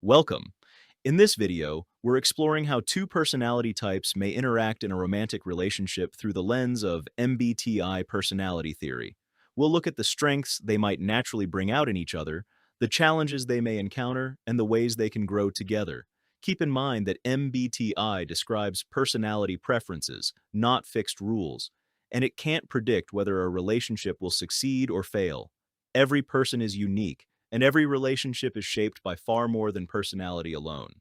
Welcome. In this video, we're exploring how two personality types may interact in a romantic relationship through the lens of MBTI personality theory. We'll look at the strengths they might naturally bring out in each other, the challenges they may encounter, and the ways they can grow together. Keep in mind that MBTI describes personality preferences, not fixed rules, and it can't predict whether a relationship will succeed or fail. Every person is unique, and every relationship is shaped by far more than personality alone.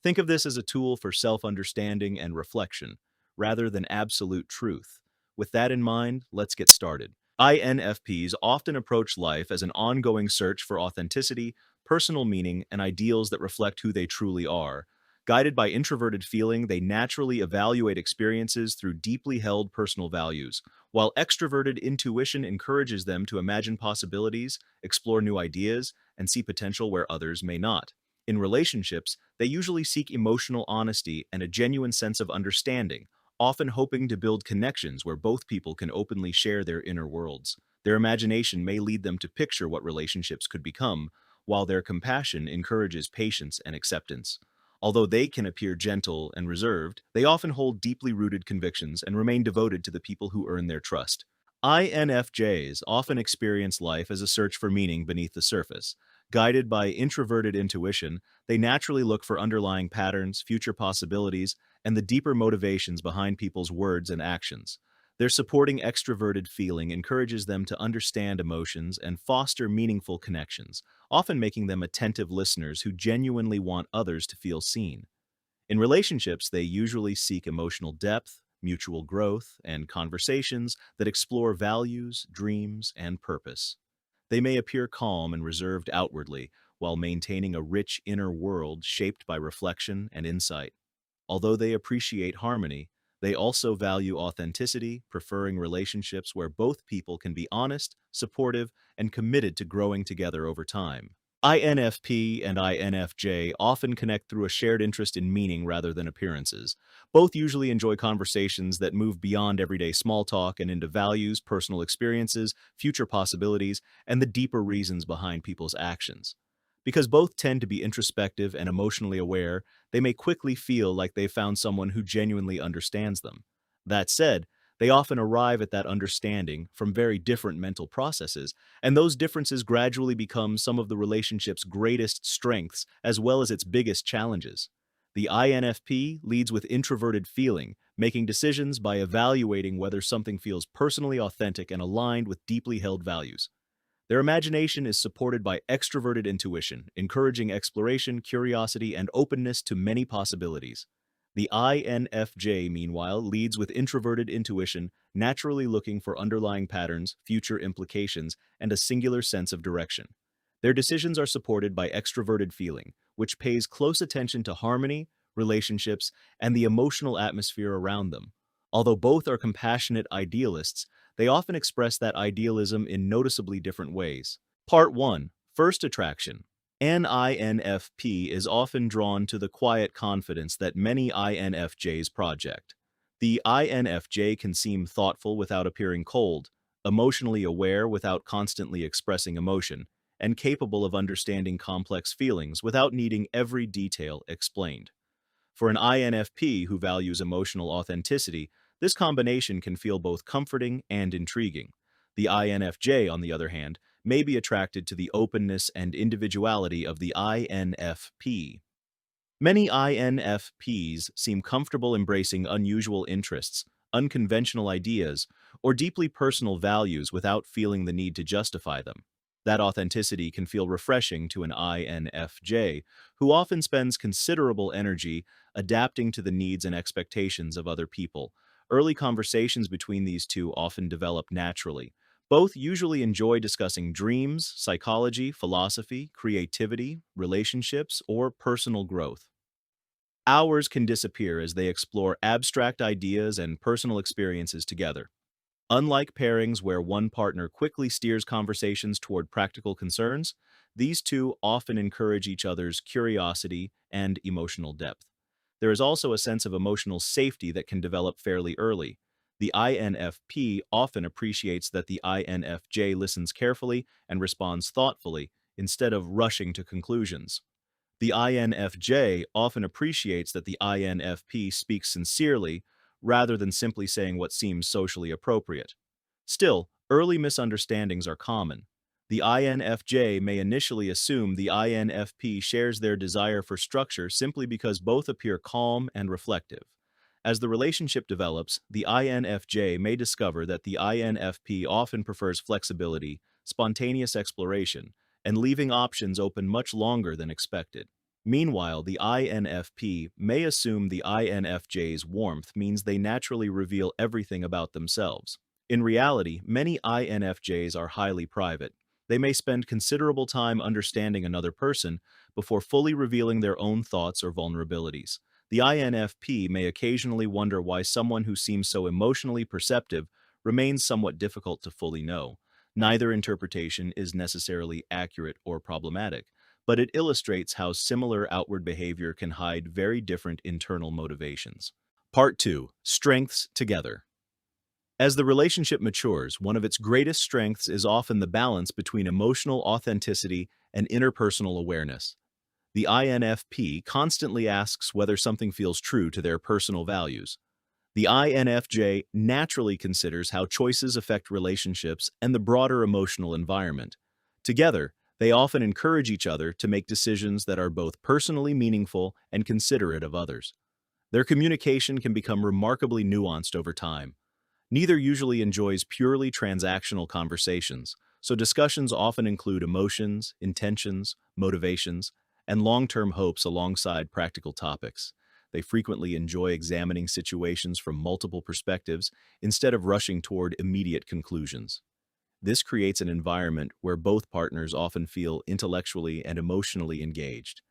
Think of this as a tool for self-understanding and reflection, rather than absolute truth. With that in mind, let's get started. INFPs often approach life as an ongoing search for authenticity, personal meaning, and ideals that reflect who they truly are. Guided by introverted feeling, they naturally evaluate experiences through deeply held personal values, while extroverted intuition encourages them to imagine possibilities, explore new ideas, and see potential where others may not. In relationships, they usually seek emotional honesty and a genuine sense of understanding, often hoping to build connections where both people can openly share their inner worlds. Their imagination may lead them to picture what relationships could become, while their compassion encourages patience and acceptance. Although they can appear gentle and reserved, they often hold deeply rooted convictions and remain devoted to the people who earn their trust. INFJs often experience life as a search for meaning beneath the surface. Guided by introverted intuition, they naturally look for underlying patterns, future possibilities, and the deeper motivations behind people's words and actions. Their supporting extroverted feeling encourages them to understand emotions and foster meaningful connections, often making them attentive listeners who genuinely want others to feel seen. In relationships, they usually seek emotional depth, mutual growth, and conversations that explore values, dreams, and purpose. They may appear calm and reserved outwardly, while maintaining a rich inner world shaped by reflection and insight. Although they appreciate harmony, they also value authenticity, preferring relationships where both people can be honest, supportive, and committed to growing together over time. INFP and INFJ often connect through a shared interest in meaning rather than appearances. Both usually enjoy conversations that move beyond everyday small talk and into values, personal experiences, future possibilities, and the deeper reasons behind people's actions. Because both tend to be introspective and emotionally aware, they may quickly feel like they've found someone who genuinely understands them. That said, they often arrive at that understanding from very different mental processes, and those differences gradually become some of the relationship's greatest strengths as well as its biggest challenges. The INFP leads with introverted feeling, making decisions by evaluating whether something feels personally authentic and aligned with deeply held values. Their imagination is supported by extroverted intuition, encouraging exploration, curiosity, and openness to many possibilities. The INFJ, meanwhile, leads with introverted intuition, naturally looking for underlying patterns, future implications, and a singular sense of direction. Their decisions are supported by extroverted feeling, which pays close attention to harmony, relationships, and the emotional atmosphere around them. Although both are compassionate idealists, they often express that idealism in noticeably different ways. Part 1. First attraction. An INFP is often drawn to the quiet confidence that many INFJs project. The INFJ can seem thoughtful without appearing cold, emotionally aware without constantly expressing emotion, and capable of understanding complex feelings without needing every detail explained. For an INFP who values emotional authenticity, this combination can feel both comforting and intriguing. The INFJ, on the other hand, may be attracted to the openness and individuality of the INFP. Many INFPs seem comfortable embracing unusual interests, unconventional ideas, or deeply personal values without feeling the need to justify them. That authenticity can feel refreshing to an INFJ, who often spends considerable energy adapting to the needs and expectations of other people. Early conversations between these two often develop naturally. Both usually enjoy discussing dreams, psychology, philosophy, creativity, relationships, or personal growth. Hours can disappear as they explore abstract ideas and personal experiences together. Unlike pairings where one partner quickly steers conversations toward practical concerns, these two often encourage each other's curiosity and emotional depth. There is also a sense of emotional safety that can develop fairly early. The INFP often appreciates that the INFJ listens carefully and responds thoughtfully instead of rushing to conclusions. The INFJ often appreciates that the INFP speaks sincerely rather than simply saying what seems socially appropriate. Still, early misunderstandings are common. The INFJ may initially assume the INFP shares their desire for structure simply because both appear calm and reflective. As the relationship develops, the INFJ may discover that the INFP often prefers flexibility, spontaneous exploration, and leaving options open much longer than expected. Meanwhile, the INFP may assume the INFJ's warmth means they naturally reveal everything about themselves. In reality, many INFJs are highly private. They may spend considerable time understanding another person before fully revealing their own thoughts or vulnerabilities. The INFP may occasionally wonder why someone who seems so emotionally perceptive remains somewhat difficult to fully know. Neither interpretation is necessarily accurate or problematic, but it illustrates how similar outward behavior can hide very different internal motivations. Part 2. Strengths together. As the relationship matures, one of its greatest strengths is often the balance between emotional authenticity and interpersonal awareness. The INFP constantly asks whether something feels true to their personal values. The INFJ naturally considers how choices affect relationships and the broader emotional environment. Together, they often encourage each other to make decisions that are both personally meaningful and considerate of others. Their communication can become remarkably nuanced over time. Neither usually enjoys purely transactional conversations, so discussions often include emotions, intentions, motivations, and long-term hopes alongside practical topics. They frequently enjoy examining situations from multiple perspectives instead of rushing toward immediate conclusions. This creates an environment where both partners often feel intellectually and emotionally engaged.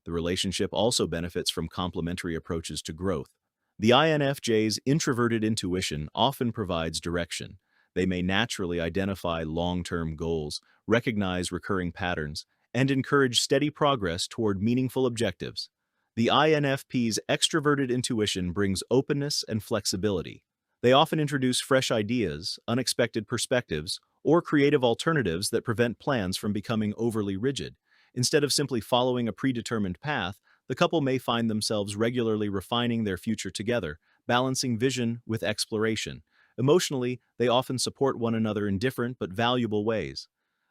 The relationship also benefits from complementary approaches to growth. The INFJ's introverted intuition often provides direction. They may naturally identify long-term goals, recognize recurring patterns, and encourage steady progress toward meaningful objectives. The INFP's extroverted intuition brings openness and flexibility. They often introduce fresh ideas, unexpected perspectives, or creative alternatives that prevent plans from becoming overly rigid. Instead of simply following a predetermined path, the couple may find themselves regularly refining their future together, balancing vision with exploration. Emotionally, they often support one another in different but valuable ways.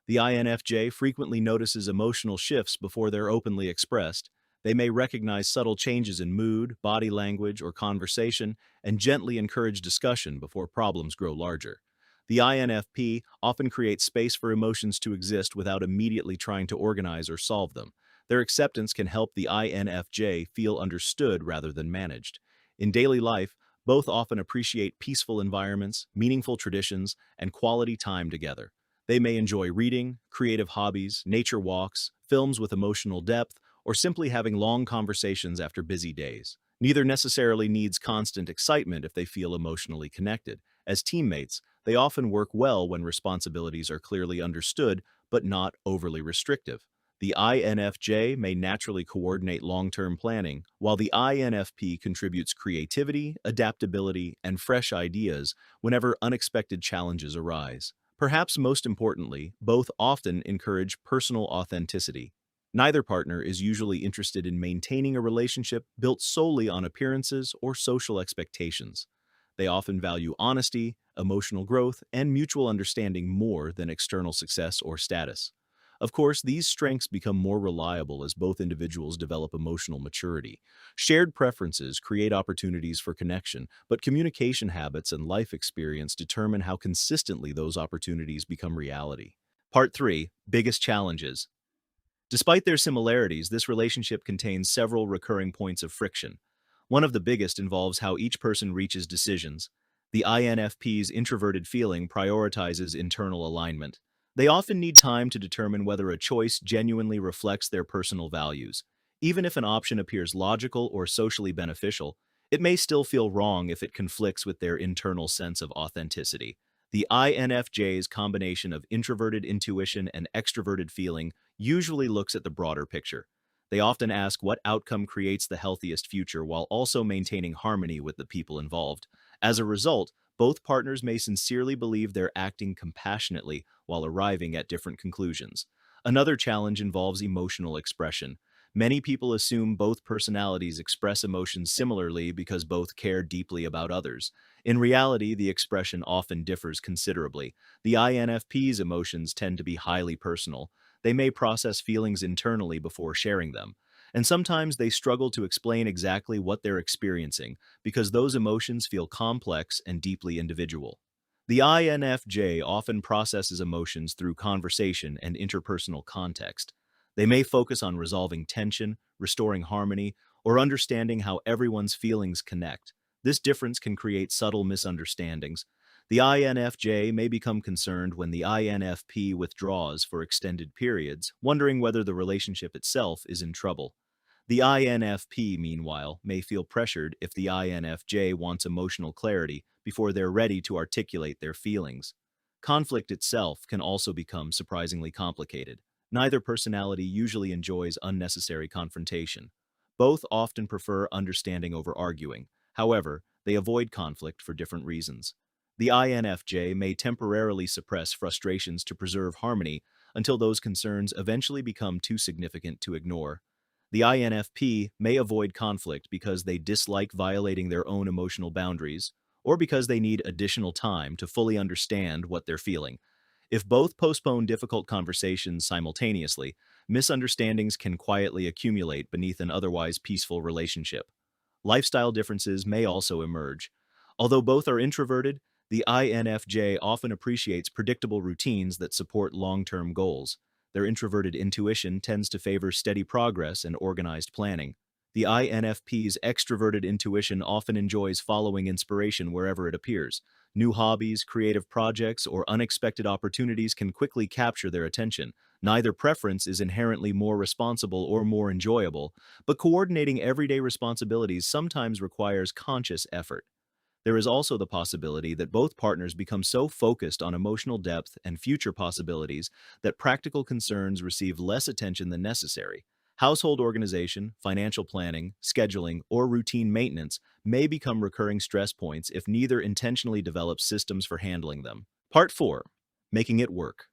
The INFJ frequently notices emotional shifts before they're openly expressed. They may recognize subtle changes in mood, body language, or conversation, and gently encourage discussion before problems grow larger. The INFP often creates space for emotions to exist without immediately trying to organize or solve them. Their acceptance can help the INFJ feel understood rather than managed. In daily life, both often appreciate peaceful environments, meaningful traditions, and quality time together. They may enjoy reading, creative hobbies, nature walks, films with emotional depth, or simply having long conversations after busy days. Neither necessarily needs constant excitement if they feel emotionally connected. As teammates, they often work well when responsibilities are clearly understood but not overly restrictive. The INFJ may naturally coordinate long-term planning, while the INFP contributes creativity, adaptability, and fresh ideas whenever unexpected challenges arise. Perhaps most importantly, both often encourage personal authenticity. Neither partner is usually interested in maintaining a relationship built solely on appearances or social expectations. They often value honesty, emotional growth, and mutual understanding more than external success or status. Of course, these strengths become more reliable as both individuals develop emotional maturity. Shared preferences create opportunities for connection, but communication habits and life experience determine how consistently those opportunities become reality. Part 3. Biggest challenges. Despite their similarities, this relationship contains several recurring points of friction. One of the biggest involves how each person reaches decisions. The INFP's introverted feeling prioritizes internal alignment. They often need time to determine whether a choice genuinely reflects their personal values. Even if an option appears logical or socially beneficial, it may still feel wrong if it conflicts with their internal sense of authenticity. The INFJ's combination of introverted intuition and extroverted feeling usually looks at the broader picture. They often ask what outcome creates the healthiest future while also maintaining harmony with the people involved. As a result, both partners may sincerely believe they're acting compassionately while arriving at different conclusions. Another challenge involves emotional expression. Many people assume both personalities express emotions similarly because both care deeply about others. In reality, the expression often differs considerably. The INFP's emotions tend to be highly personal. They may process feelings internally before sharing them. And sometimes they struggle to explain exactly what they're experiencing because those emotions feel complex and deeply individual. The INFJ often processes emotions through conversation and interpersonal context. They may focus on resolving tension, restoring harmony, or understanding how everyone's feelings connect. This difference can create subtle misunderstandings. The INFJ may become concerned when the INFP withdraws for extended periods, wondering whether the relationship itself is in trouble. The INFP, meanwhile, may feel pressured if the INFJ wants emotional clarity before they're ready to articulate their feelings. Conflict itself can also become surprisingly complicated. Neither personality usually enjoys unnecessary confrontation. Both often prefer understanding over arguing. However, they avoid conflict for different reasons. The INFJ may temporarily suppress frustrations to preserve harmony until those concerns eventually become too significant to ignore. The INFP may avoid conflict because they dislike violating their own emotional boundaries, or because they need additional time to fully understand what they're feeling. If both postpone difficult conversations simultaneously, misunderstandings can quietly accumulate beneath an otherwise peaceful relationship. Lifestyle differences may also emerge. Although both are introverted, the INFJ often appreciates predictable routines that support long-term goals. Their introverted intuition tends to favor steady progress and organized planning. The INFP's extroverted intuition often enjoys following inspiration wherever it appears. New hobbies, creative projects, or unexpected opportunities can quickly capture their attention. Neither preference is inherently more responsible or more enjoyable, but coordinating everyday responsibilities sometimes requires conscious effort. There is also the possibility that both partners become so focused on emotional depth and future possibilities that practical concerns receive less attention than necessary. Household organization, financial planning, scheduling, or routine maintenance may become recurring stress points if neither intentionally develops systems for handling them. Part 4. Making it work.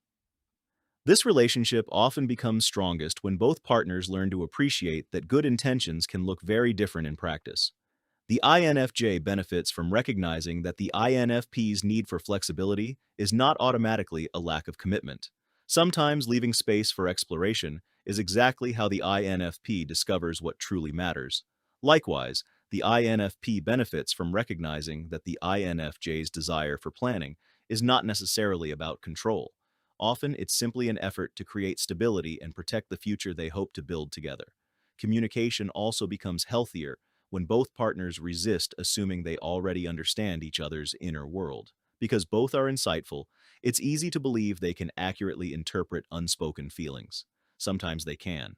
This relationship often becomes strongest when both partners learn to appreciate that good intentions can look very different in practice. The INFJ benefits from recognizing that the INFP's need for flexibility is not automatically a lack of commitment. Sometimes leaving space for exploration is exactly how the INFP discovers what truly matters. Likewise, the INFP benefits from recognizing that the INFJ's desire for planning is not necessarily about control. Often, it's simply an effort to create stability and protect the future they hope to build together. Communication also becomes healthier when both partners resist assuming they already understand each other's inner world. Because both are insightful, it's easy to believe they can accurately interpret unspoken feelings. Sometimes they can.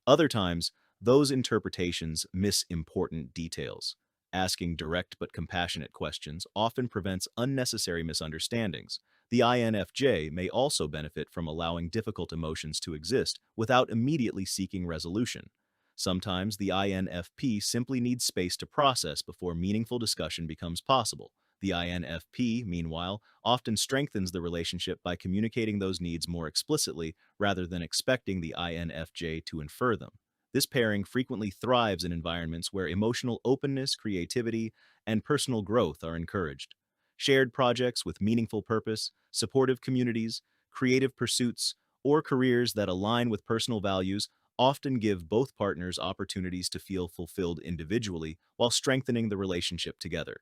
Other times, those interpretations miss important details. Asking direct but compassionate questions often prevents unnecessary misunderstandings. The INFJ may also benefit from allowing difficult emotions to exist without immediately seeking resolution. Sometimes the INFP simply needs space to process before meaningful discussion becomes possible. The INFP, meanwhile, often strengthens the relationship by communicating those needs more explicitly rather than expecting the INFJ to infer them. This pairing frequently thrives in environments where emotional openness, creativity, and personal growth are encouraged. Shared projects with meaningful purpose, supportive communities, creative pursuits, or careers that align with personal values often give both partners opportunities to feel fulfilled individually while strengthening the relationship together.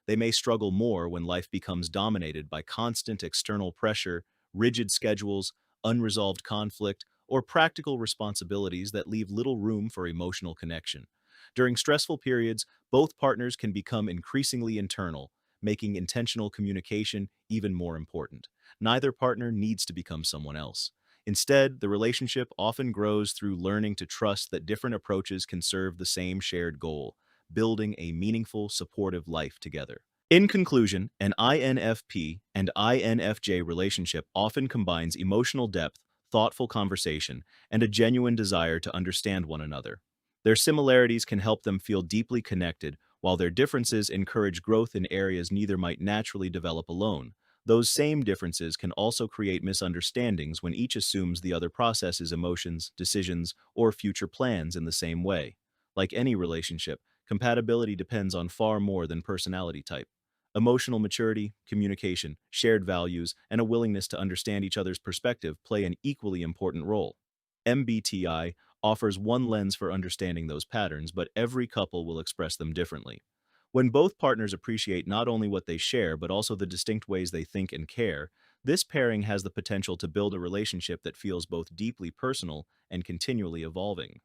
They may struggle more when life becomes dominated by constant external pressure, rigid schedules, unresolved conflict, or practical responsibilities that leave little room for emotional connection. During stressful periods, both partners can become increasingly internal, making intentional communication even more important. Neither partner needs to become someone else. Instead, the relationship often grows through learning to trust that different approaches can serve the same shared goal, building a meaningful, supportive life together. In conclusion, an INFP and INFJ relationship often combines emotional depth, thoughtful conversation, and a genuine desire to understand one another. Their similarities can help them feel deeply connected, while their differences encourage growth in areas neither might naturally develop alone. Those same differences can also create misunderstandings when each assumes the other processes emotions, decisions, or future plans in the same way. Like any relationship, compatibility depends on far more than personality type. Emotional maturity, communication, shared values, and a willingness to understand each other's perspective play an equally important role. MBTI offers one lens for understanding those patterns, but every couple will express them differently. When both partners appreciate not only what they share, but also the distinct ways they think and care, this pairing has the potential to build a relationship that feels both deeply personal and continually evolving.